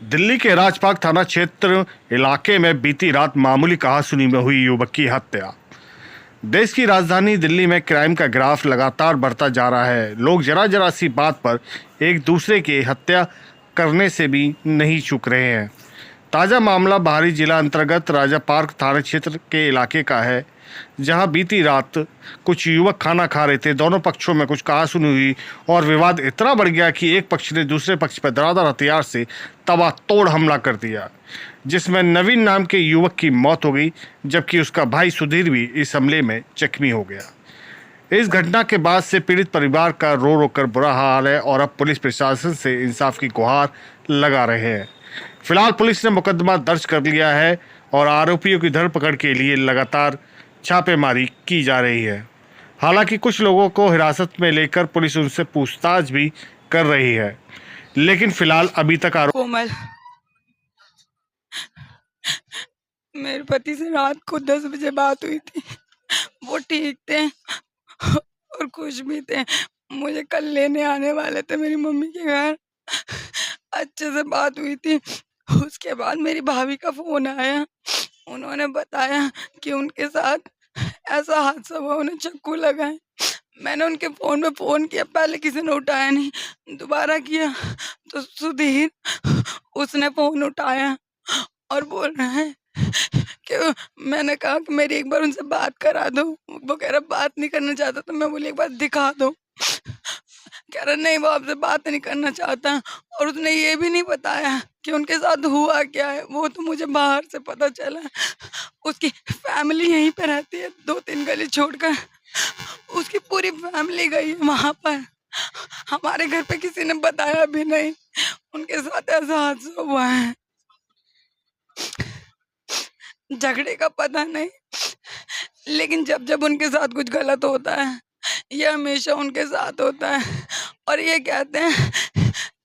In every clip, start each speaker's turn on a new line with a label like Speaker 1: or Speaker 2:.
Speaker 1: दिल्ली के राजबाग थाना क्षेत्र इलाके में बीती रात मामूली कहासुनी में हुई युवक की हत्या। देश की राजधानी दिल्ली में क्राइम का ग्राफ लगातार बढ़ता जा रहा है। लोग जरा जरा सी बात पर एक दूसरे की हत्या करने से भी नहीं चूक रहे हैं। ताज़ा मामला बाहरी जिला अंतर्गत राजा पार्क थाना क्षेत्र के इलाके का है, जहां बीती रात कुछ युवक खाना खा रहे थे। दोनों पक्षों में कुछ कहासुनी हुई और विवाद इतना बढ़ गया कि एक पक्ष ने दूसरे पक्ष पर धारदार हथियार से तबातोड़ हमला कर दिया, जिसमें नवीन नाम के युवक की मौत हो गई, जबकि उसका भाई सुधीर भी इस हमले में जख्मी हो गया। इस घटना के बाद से पीड़ित परिवार का रो रो कर बुरा हाल है और अब पुलिस प्रशासन से इंसाफ की गुहार लगा रहे हैं। फिलहाल पुलिस ने मुकदमा दर्ज कर लिया है और आरोपियों की धरपकड़ के लिए लगातार छापेमारी की जा रही है। हालांकि कुछ लोगों को हिरासत में लेकर पुलिस उनसे पूछताछ भी कर रही है, लेकिन फिलहाल अभी तक
Speaker 2: कोमल, मेरे पति से रात को 10 बजे बात हुई थी। वो ठीक थे और खुश भी थे। मुझे कल लेने आने वाले थे मेरी मम्मी के घर। अच्छे से बात हुई थी। उसके बाद मेरी भाभी का फोन आया। उन्होंने बताया कि उनके साथ ऐसा हादसा हुआ, उन्हें चाकू लगा है। मैंने उनके फोन पे फोन किया, पहले किसी ने उठाया नहीं, दोबारा किया तो सुधीर, उसने फोन उठाया और बोल रहा है कि मैंने कहा कि मेरी एक बार उनसे बात करा दो। वो कह रहा बात नहीं करना चाहता, तो मैं बोली एक बार दिखा दो। कह रहा नहीं, वो आपसे बात नहीं करना चाहता। और उसने ये भी नहीं बताया कि उनके साथ हुआ क्या है। वो तो मुझे बाहर से पता चला। उसकी फैमिली यहीं पे रहती है, 2-3 गली छोड़कर। उसकी पूरी फैमिली गई है वहां पर। हमारे घर पे किसी ने बताया भी नहीं। उनके साथ ऐसा हादसा हुआ है। झगड़े का पता नहीं, लेकिन जब जब उनके साथ कुछ गलत होता है, ये हमेशा उनके साथ होता है। और ये कहते हैं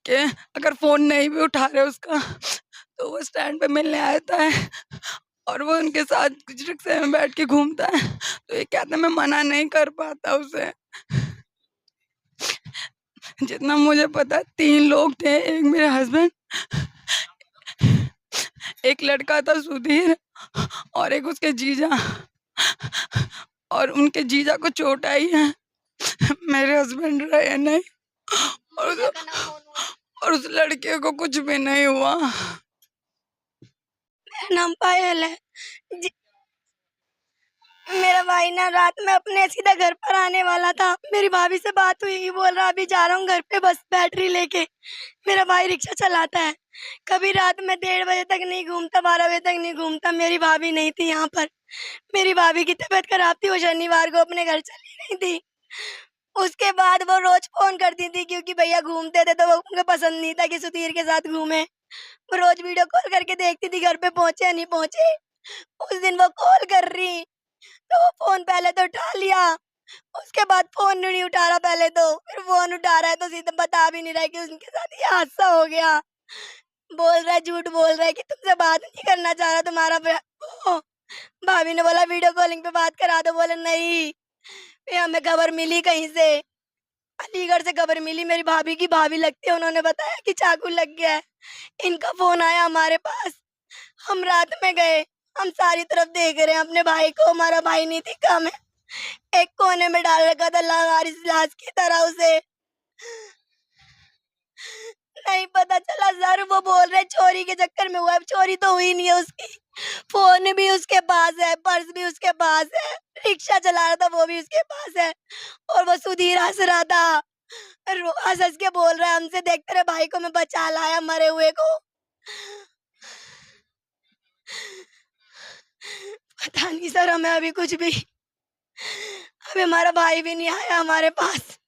Speaker 2: कि अगर फोन नहीं भी उठा रहे उसका, तो वो स्टैंड पे मिलने आता है और वो उनके साथ कुछ रिक्शे में बैठ के घूमता है। तो ये कहते हैं मैं मना नहीं कर पाता उसे। जितना मुझे पता 3 लोग थे, एक मेरे हस्बैंड, एक लड़का था सुधीर और एक उसके जीजा। और उनके जीजा को चोट आई है, मेरे हस्बैंड रहे नहीं। और उस लड़के को कुछ भी नहीं हुआ।
Speaker 3: मेरा नाम पायल है। मेरा भाई ना रात में अपने सीधा घर पर आने वाला था। मेरी भाभी से बात हुई, बोल रहा अभी जा रहा हूँ घर पे, बस बैटरी लेके। मेरा भाई रिक्शा चलाता है। कभी रात में 1:30 बजे तक नहीं घूमता, 12 बजे तक नहीं घूमता। मेरी भाभी नहीं थी यहाँ पर। मेरी भाभी की तबीयत खराब थी, वो शनिवार को अपने घर चली गई थी। उसके बाद वो रोज फोन करती थी, क्योंकि भैया घूमते थे तो वो उनको पसंद नहीं था कि सुधीर के साथ घूमे। वो रोज वीडियो कॉल करके देखती थी घर पे पहुंचे या नहीं पहुंचे। उस दिन वो कॉल कर रही तो वो फोन पहले तो उठा लिया, उसके बाद फोन नहीं उठा रहा। पहले तो फिर फोन उठा रहा है तो सीधे बता भी नहीं रहा है कि उनके साथ ये हादसा हो गया। बोल रहा है, झूठ बोल रहा है कि तुमसे बात नहीं करना चाह रहा तुम्हारा। भाभी ने बोला वीडियो कॉलिंग पे बात करा दो, बोले नहीं। फिर हमें खबर मिली कहीं से, अलीगढ़ से खबर मिली। मेरी भाभी की भाभी लगती है, उन्होंने बताया कि चाकू लग गया है। इनका फोन आया हमारे पास। हम रात में गए, हम सारी तरफ देख रहे हैं अपने भाई को। हमारा भाई नहीं दिखा। हमें एक कोने में डाल रखा था लावारिस लाश की तरह उसे। नहीं पता चला सर। वो बोल रहे चोरी के चक्कर में हुआ है। चोरी तो हुई नहीं है उसकी। फोन भी उसके पास है, पर्स भी उसके पास है, रिक्शा चला रहा था वो भी उसके पास है। और वो सुधीर हंस रहा था, हंस हंस के बोल रहा है हमसे, देख तेरे भाई को मैं बचा लाया मरे हुए को। पता नहीं सर, हमें अभी कुछ भी, अभी हमारा भाई भी नहीं आया हमारे पास।